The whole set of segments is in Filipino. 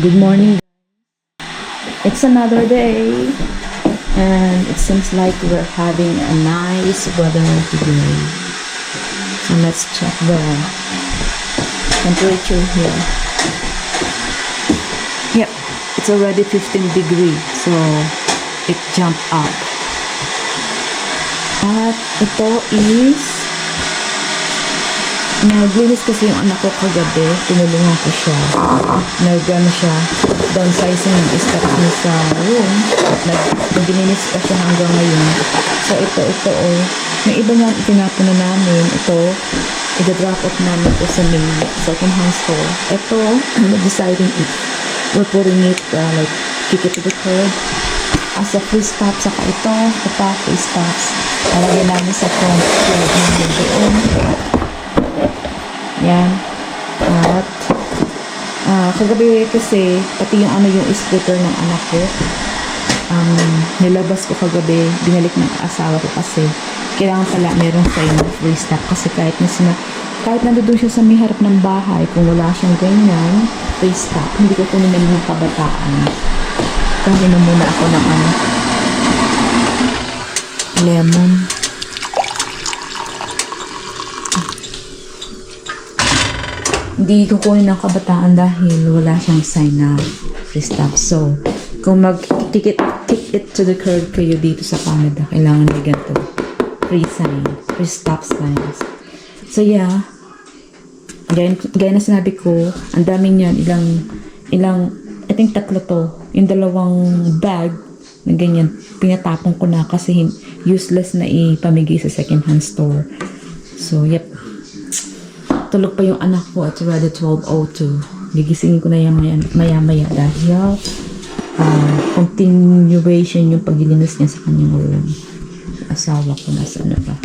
Good morning. It's another day, and it seems like we're having a nice weather today. So let's check the temperature here. Yep, it's already 15 degrees, so it jumped up. At ito is naglinis kasi yung anak ko kagabi, tinulungan ko siya. Nag-ano siya, downsizing ng stock niya sa room. Naglinis pa siya hanggang ngayon. So ito, may iba nga itinapon na namin. Ito, i-drop off namin ito sa main second-hand store. Ito, deciding if we're putting it, like, kick it to the curb as a free stop. Saka ito pa, free stops. Alagay namin sa front curb namin doon. Yan. At kagabi kasi pati yung yung scooter ng anak ko nilabas ko kagabi, binalik ng asawa ko kasi kailangan pala meron sa inyo free stop kasi kahit nandoon siya sa may harap ng bahay, kung wala siyang ganyan free stop, hindi ko kunin ng mga kabataan. Kasi na muna ako ng lemon. Hindi kukunin ng kabataan dahil wala siyang sign na free stop. So, kung kick it to the curb kayo dito sa Canada, kailangan may ganito. Free sign. Free stop signs. So, yeah. Gaya na sinabi ko, ang daming yan. Ilang, I think 3 to. Yung 2 bag na ganyan, pinatapon ko na kasi useless na ipamigay sa second-hand store. So, yep. Tulog pa yung anak ko at already 12:02. Gigisingin ko na yan maya-maya dahil continuation yung paglilinis niya sa kanyang room. Asawa ko nasa ano pa.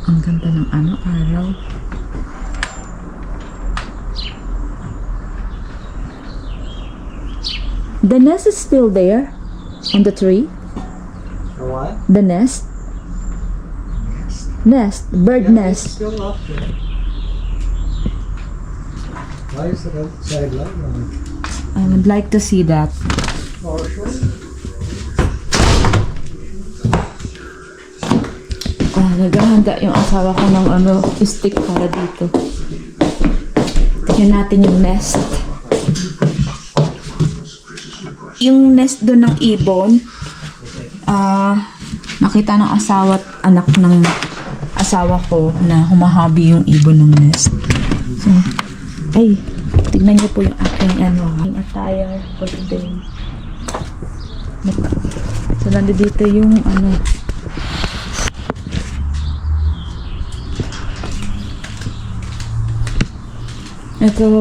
Ang ganda ng araw. The nest is still there. On the tree? The what? The nest? Nest. Bird nest. It's still up there. Why is it outside light on? I would like to see that. Oh, sure. Naghahanda yung asawa ko ng stick para dito. Tignan natin yung nest. Yung nest doon ng ibon, nakita ng asawa at anak ng asawa ko na humahabi yung ibon ng nest. So, tignan niyo po yung aking attire for today. So, nandito yung ito,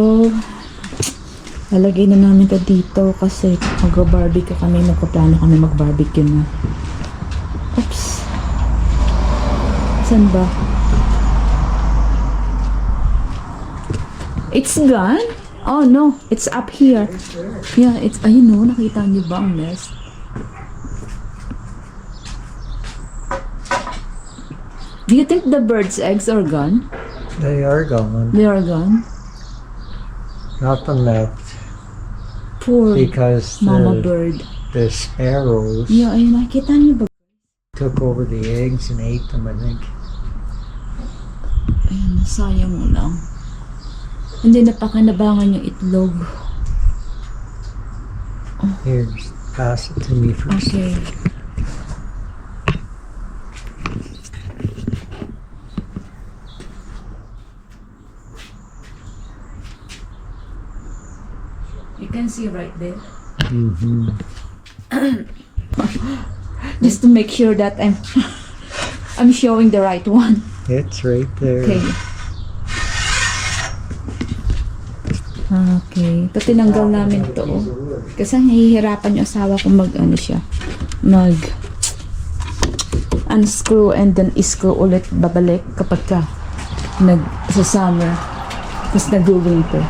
lalagay na namin ito dito kasi mag-barbecue kami, magpaplano kami mag-barbecue na. Oops. Saan ba? It's gone? Oh no, it's up here. Yeah, it's, ayun no, nakita niyo ba ang nest? Do you think the bird's eggs are gone? They are gone. They are gone? Nothing left. Poor Because mama bird. the sparrows Yeah, ayun, nakita niyo ba? took over the eggs and ate them, I think. Ayun, sayang mo lang. Hindi napakinabangan yung itlog. Here, just pass it to me first. Okay. You can see right there. Mm-hmm. Just to make sure that I'm showing the right one. It's right there. Okay. Okay. Ito tinanggal namin to. Kasi nahihirapan yung asawa ko unscrew and then screw ulit babalik kapag sa summer. Tapos nag-winter.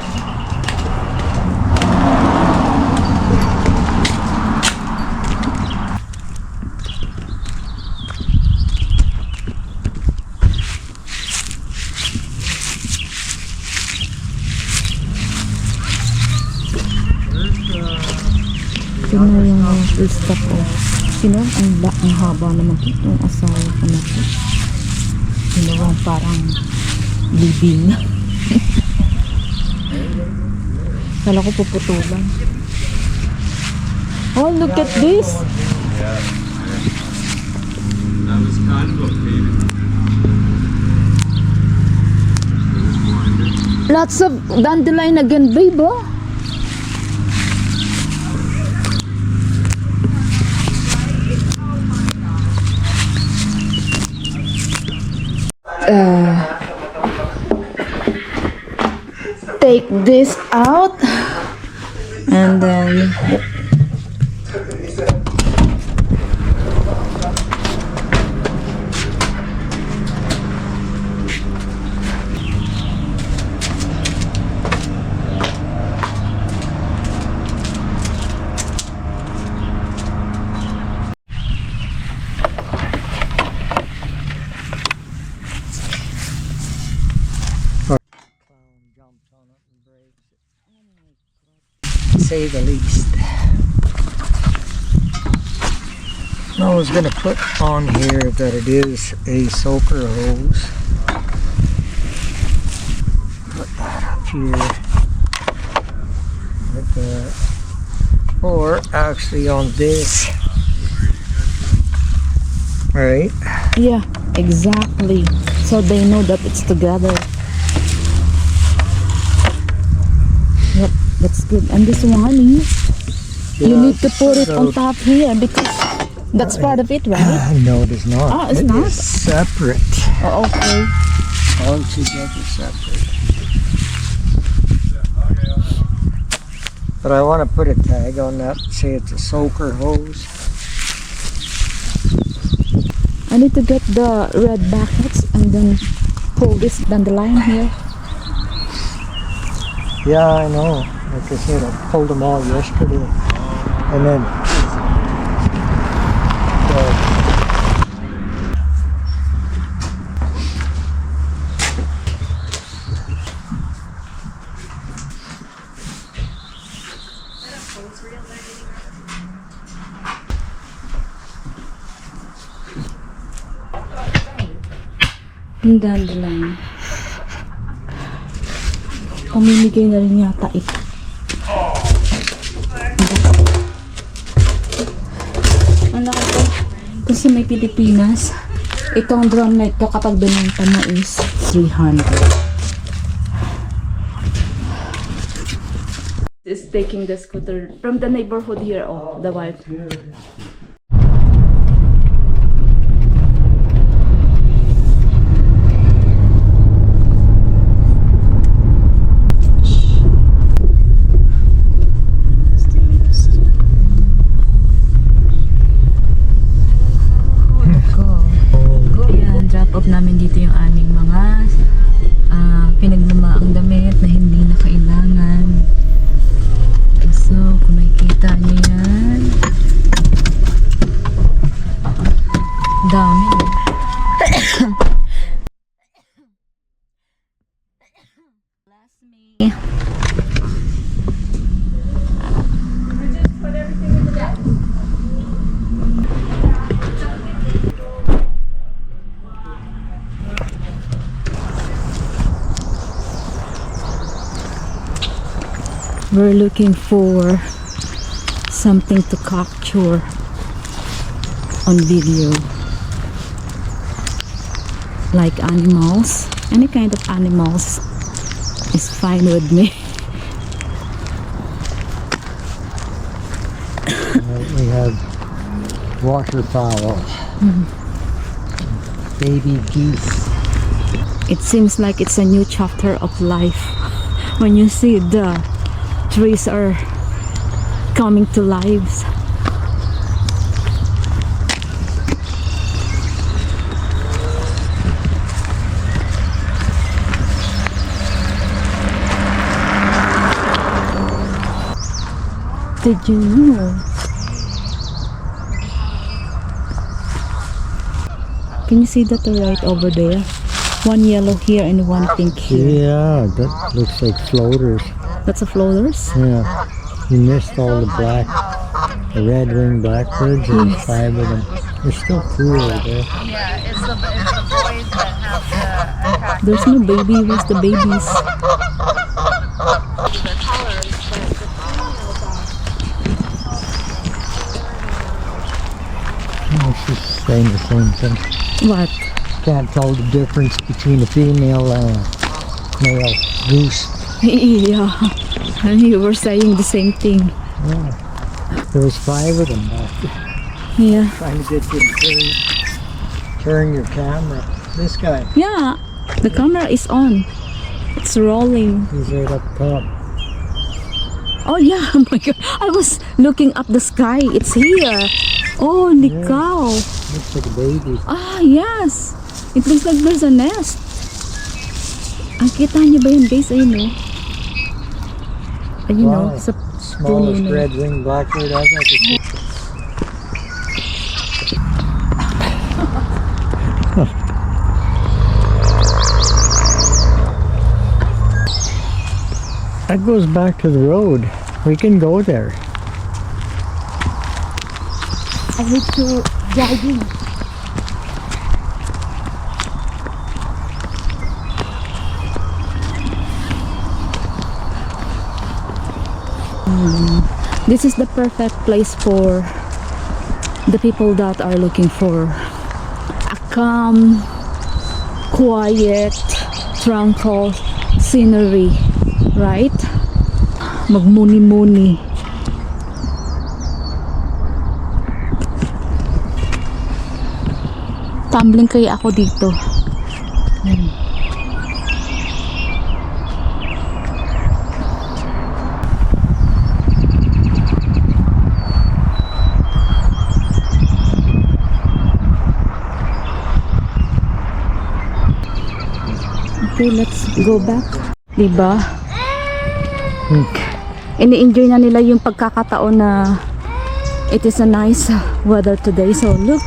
full stop oh. Sino? Ang haba naman ito. Yung asawa ko na ito. Ginawang parang libing. Kala ko puputulan. Oh, look at this. That was kind of a pain. Lots of dandelion again, babe. Oh. Take this out and then Jumped on it and breaks it. To say the least. I was going to put on here that it is a soaker hose. Put that up here. Like that. Or actually on this. Right? yeah, exactly. So they know that it's together. Yep, that's good. And this one is, you need to put it on top here because that's part of it, right? No, it is not. Oh, it's It not? is separate. Oh, okay. All together separate. But I want to put a tag on that, say it's a soaker hose. I need to get the red buckets and then pull this dandelion here. Yeah, I know. Like I said, I pulled them all yesterday. And then Yung dandelion. Pamimigay na rin yata ito. Ang laki ko. Kasi may Pilipinas. Itong drum na ito kapag binenta mo is 300. Is taking the scooter from the neighborhood here. Oh, the wife. Drop off namin dito yung aming mga pinagmamaang damit na hindi na kailangan. So, kung makikita nyo yan, dami. Last me. We're looking for something to capture on video, like animals. Any kind of animals is fine with me. we have waterfowl, baby geese. It seems like it's a new chapter of life when you see the trees are coming to lives. Did you know? Can you see that right over there? One yellow here and one pink here. Yeah, that looks like floaters. That's a floaters. Yeah, you missed all the black red-winged blackbirds. There's 5 of them. There's still 2 over there. Yeah, it's the boys that have the attract. There's no baby. Where's the babies? Oh, she's saying the same thing. What? Can't tell the difference between a female male goose. Yeah. And you were saying the same thing. Yeah. There was 5 of them back there. Yeah. Trying to get you to turn your camera. This guy, Yeah. The camera is on. It's rolling. he's right up top. Oh yeah. Oh my god. I was looking up the sky. It's here. Oh, cow. Looks like a baby. Ah, yes. It looks like there's a nest. Ang kita niyo ba yun, guys? Ayun, oh. Ayun, Wow. oh. Sa Smallest puno na. red-winged blackbird I've ever seen. That goes back to the road. We can go there. I need to jogging. This is the perfect place for the people that are looking for a calm, quiet, tranquil scenery, right? Magmuni-muni. Tumbling kaya ako dito. Okay, let's go back. Diba? Ini-enjoy na nila yung pagkakataon na it is a nice weather today. So look,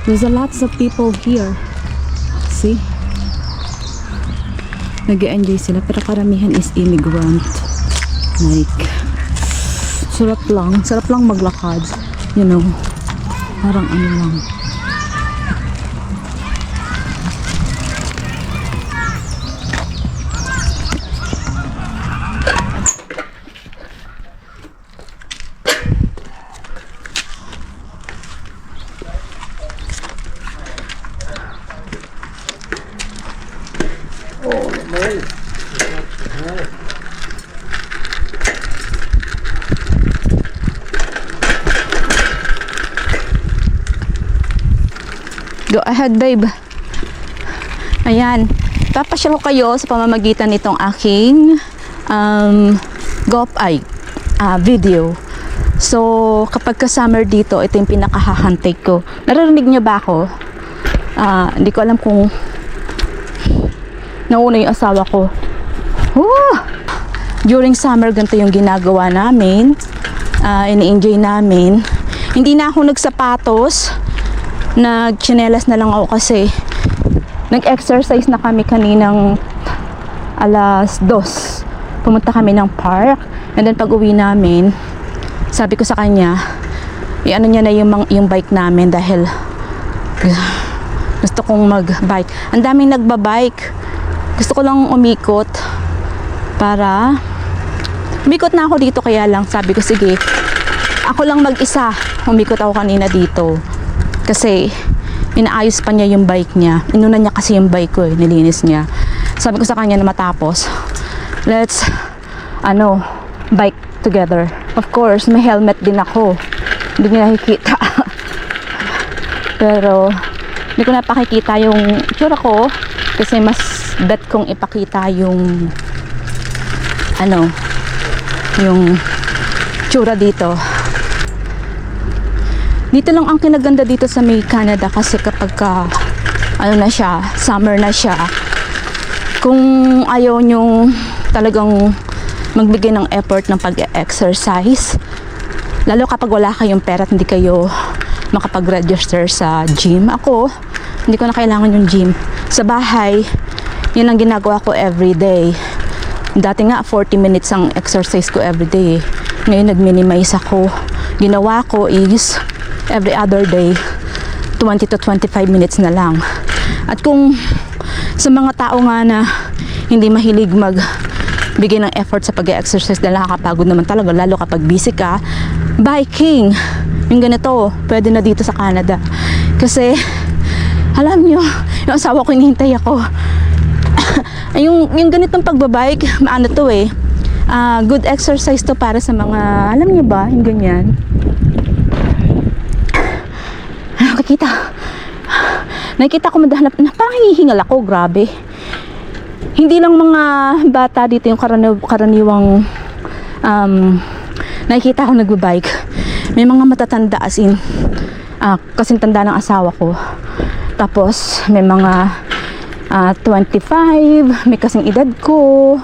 there's a lots of people here. See? Nag-enjoy sila pero karamihan is immigrant. Like, sarap lang maglakad. You know, parang ano lang. Go ahead, babe. Ayan. Papasyal ko kayo sa pamamagitan nitong aking video. So, kapag ka-summer dito, ito yung pinakahahantay ko. Naririnig nyo ba ako? Hindi ko alam kung nauna yung asawa ko. Woo! During summer, ganito yung ginagawa namin. Ini-enjoy namin. Hindi na ako nagsapatos. Nag-chinelas na lang ako kasi nag-exercise na kami kaninang alas 2. Pumunta kami ng park. And then pag uwi namin, sabi ko sa kanya, i-ano niya na yung bike namin dahil gusto kong mag-bike. Ang daming nagbabike. Gusto ko lang umikot para umikot na ako dito, kaya lang sabi ko sige, ako lang mag-isa. Umikot ako kanina dito kasi inaayos pa niya yung bike niya. Inuna niya kasi yung bike ko, nilinis niya. Sabi ko sa kanya na matapos, let's bike together. Of course, may helmet din ako. Hindi niya nakikita. Pero hindi ko napakikita yung tsura ko kasi mas bet kong ipakita yung yung tsura dito. Dito lang ang kinaganda dito sa may Canada kasi kapag na siya, summer na siya, kung ayaw nyong talagang magbigay ng effort ng pag-exercise, lalo kapag wala kayong pera at hindi kayo makapag-register sa gym. Ako, hindi ko na kailangan yung gym. Sa bahay, yun ang ginagawa ko everyday. Dati nga 40 minutes ang exercise ko everyday. Ngayon nag-minimize ako. Ginawa ko is every other day 20 to 25 minutes na lang. At kung sa mga tao nga na hindi mahilig bigay ng effort sa pag-exercise dahil nakakapagod naman talaga, lalo kapag busy ka, biking, yung ganito, pwede na dito sa Canada. Kasi, alam nyo, yung asawa ko hinihintay ako. yung ganitong pagbabike, ano to eh, good exercise to para sa mga, alam nyo ba, yung ganyan. Nakikita ko madahanap na parang hihingal ako, grabe. Hindi lang mga bata dito yung karaniwang nakikita ko nagbabike. May mga matatanda as in kasing tanda ng asawa ko. Tapos may mga 25, may kasing edad ko.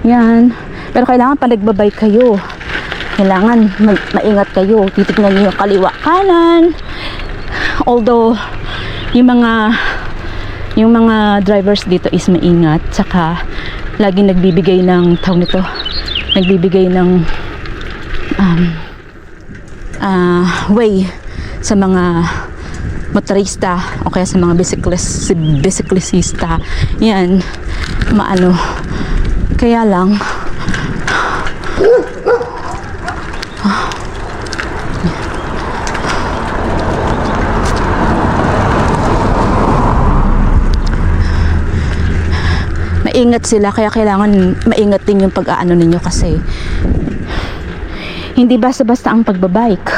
Yan. Pero kailangan pa nagbabike kayo. Kailangan maingat kayo. Titignan niyo yung kaliwa kanan. Although yung mga drivers dito is maingat, saka laging nagbibigay ng way sa mga motorista o kaya sa mga bisiklisista. Yan, maano. Kaya lang maingat sila, kaya kailangan maingat din yung pag-aano ninyo kasi hindi basta-basta ang pagbabike.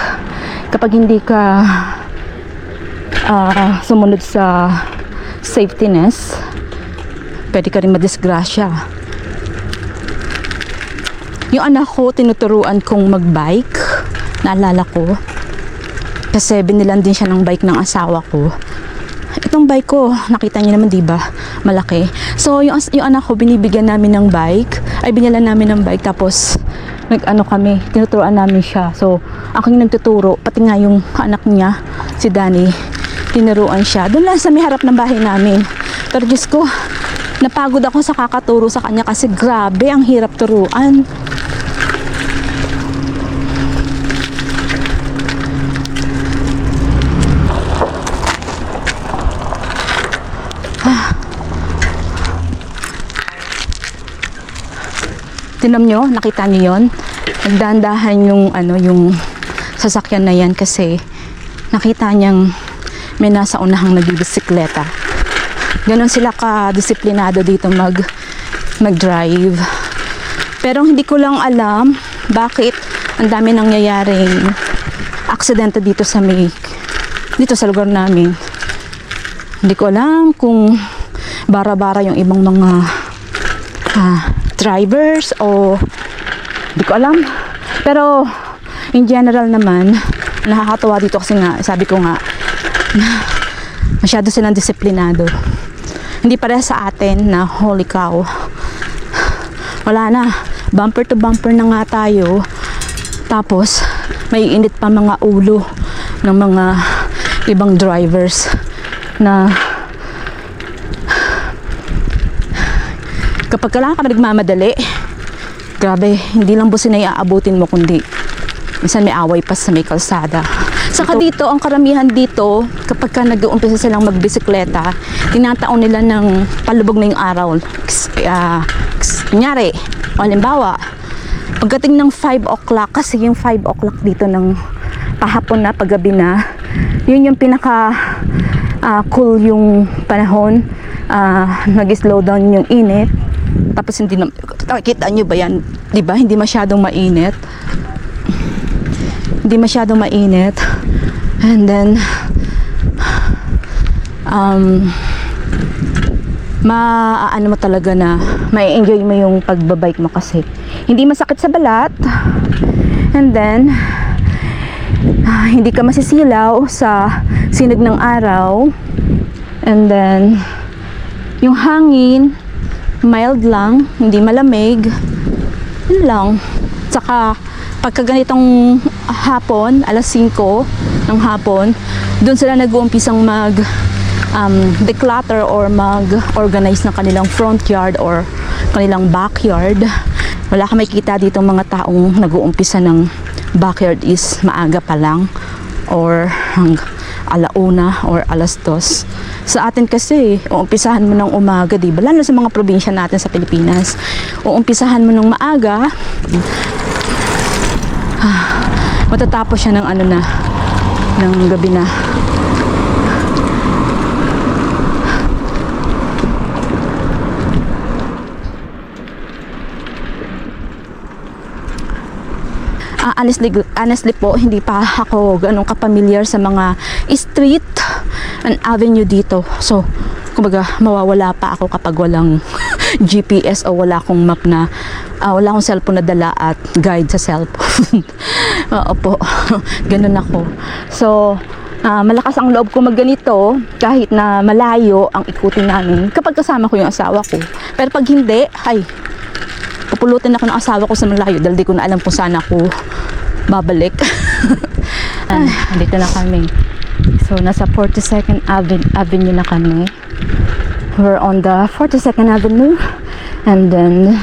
Kapag hindi ka sumunod sa safetyness, pwede ka rin madisgrasya. Yung anak ko, tinuturuan kong magbike, naalala ko, kasi binilan din siya ng bike ng asawa ko. Itong bike ko, nakita niyo naman, diba? Malaki. So, yung anak ko, binilan namin ng bike, tapos, kami, tinuturuan namin siya. So, aking nagtuturo, pati nga yung anak niya, si Danny, tinuruan siya. Doon lang sa may harap ng bahay namin. Pero Diyos ko, napagod ako sa kakaturo sa kanya kasi grabe, ang hirap turuan. Tinan nyo, nakita nyo yun? Nagdahan-dahan yung sasakyan na yan kasi nakita niyang may nasa unahang nagbibisikleta. Ganon sila ka-disiplinado dito mag-drive. Pero hindi ko lang alam bakit ang dami nangyayaring aksidente dito sa lugar namin. Hindi ko alam kung bara-bara yung ibang mga drivers o hindi ko alam. Pero in general naman, nakakatawa dito kasi nga, sabi ko nga, masyado silang disiplinado. Hindi pareha sa atin na holy cow. Wala na, bumper to bumper na nga tayo. Tapos may init pa mga ulo ng mga ibang drivers na kapag kailangan ka nagmamadali, grabe, hindi lang busin na iaabutin mo, kundi minsan may away pa sa may kalsada. Saka dito, ang karamihan dito, kapag ka nag-uumpisa silang magbisikleta, tinataon nila ng palubog na yung araw. Kunyari, halimbawa, pagdating ng 5 o'clock, kasi yung 5 o'clock dito ng pahapon na, paggabi na, yun yung pinaka cool yung panahon, nag-slow down yung init. Tapos hindi na, kita nyo ba yan? Diba? Hindi masyadong mainit. And then, maaano mo talaga na may enjoy mo yung pagbabike mo kasi hindi masakit sa balat. And then, hindi ka masisilaw sa sinag ng araw. And then, yung hangin, mild lang, hindi malamig. Yun lang. Tsaka pagka ganitong hapon, alas 5 ng hapon, doon sila nag-uumpisang declutter or mag-organize ng kanilang front yard or kanilang backyard. Wala ka makikita dito mga taong nag-uumpisa ng backyard is maaga pa lang or alauna or alas 2. Sa atin kasi, uumpisahan mo ng umaga, di ba? Lalo sa mga probinsya natin sa Pilipinas. Uumpisahan mo ng maaga, matatapos siya ng ano na, ng gabi na. Honestly po, hindi pa ako ganun kapamilyar sa mga street and avenue dito. So, kumbaga, mawawala pa ako kapag walang GPS o wala akong map na, wala akong cellphone na dala at guide sa cellphone. Oo po, ganun ako. So, malakas ang loob ko magganito kahit na malayo ang ikutin namin kapag kasama ko yung asawa ko. Pero pag hindi, ay, pupulutin ako ng asawa ko sa malayo dahil di ko na alam kung saan ako babalik. Andito na kami. So, nasa 42nd Avenue na kami. We're on the 42nd Avenue. And then,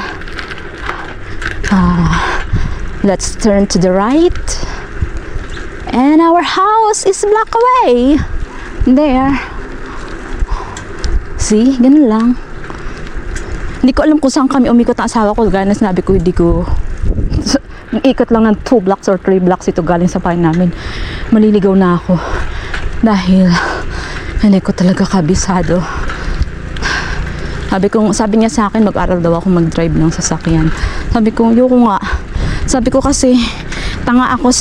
let's turn to the right. And our house is block away. There. See? Ganun lang. Hindi ko alam kung saan kami umikot ang asawa ko. Gaya na sinabi ko, hindi ko ikot lang ng 2 blocks or 3 blocks ito galing sa bahay namin. Maliligaw na ako dahil hindi ko talaga kabisado. Sabi niya sa akin, mag-aral daw ako mag-drive ng sasakyan. Sabi ko, yoko nga. Sabi ko kasi tanga ako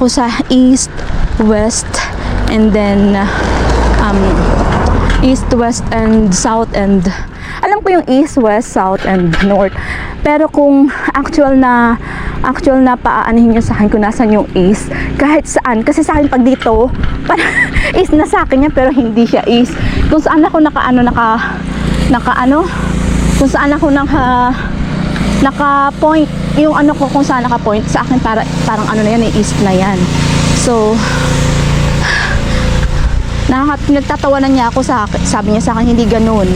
sa east, west, and then east, west, and south, and alam ko yung east, west, south, and north. Pero kung actual na paaanihin nyo sa akin kung nasan yung east, kahit saan, kasi sa akin pag dito, east na sa akin yan, pero hindi siya east. Kung saan ako kung saan ako naka-point, yung ano ko kung saan naka-point, sa akin parang ano na yan, east na yan. So, nagtatawanan niya ako sabi niya sa akin, hindi ganun.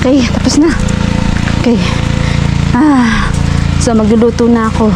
Okay, tapos na. Okay. So magluluto na ako.